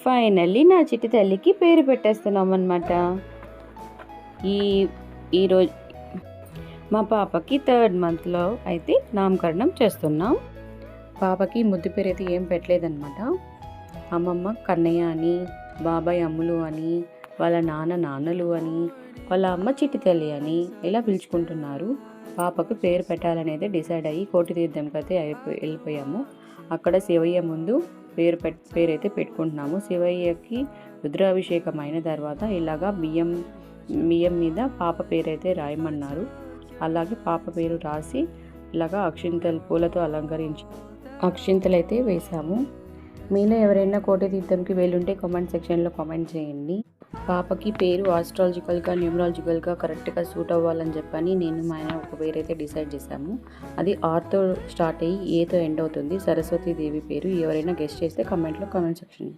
Finally నా చిట్టి తల్లికి పేరు పెట్టేస్తున్నాం అనమాట. ఈ ఈరోజు మా పాపకి 3rd మంత్లో అయితే నామకరణం చేస్తున్నాం. పాపకి ముద్దు పేరు అయితే ఏం పెట్టలేదన్నమాట. అమ్మమ్మ కన్నయ్య అని, బాబాయ్ అమ్ములు అని, వాళ్ళ నాన్నలు అని, వాళ్ళ అమ్మ చిట్టి తల్లి అని ఇలా పిలుచుకుంటున్నారు. పాపకు పేరు పెట్టాలనేది డిసైడ్ అయ్యి కోటి తీర్థంకి అయితే వెళ్ళిపోయాము. అక్కడ శివయ్య ముందు పేరైతే పెట్టుకుంటున్నాము. శివయ్యకి రుద్రాభిషేకం అయిన తర్వాత ఇలాగా బియ్యం మీద పాప పేరైతే రాయమన్నారు. అలాగే పాప పేరు రాసి ఇలాగా అక్షింతలు పూలతో అలంకరించి అక్షింతలు అయితే వేసాము. మీలో ఎవరైనా కోటి తీర్థంకి వెళ్ళుంటే కామెంట్ సెక్షన్లో కామెంట్ చేయండి. పాపకి పేరు ఆస్ట్రాలజికల్గా న్యూమరాలజికల్గా కరెక్ట్గా సూట్ అవ్వాలని చెప్పని నేను మా ఆయన ఒక పేరు అయితే డిసైడ్ చేశాము. అది ఆర్తో స్టార్ట్ అయ్యి ఏతో ఎండ్ అవుతుంది. సరస్వతి దేవి పేరు. ఎవరైనా గెస్ట్ చేస్తే కామెంట్ సెక్షన్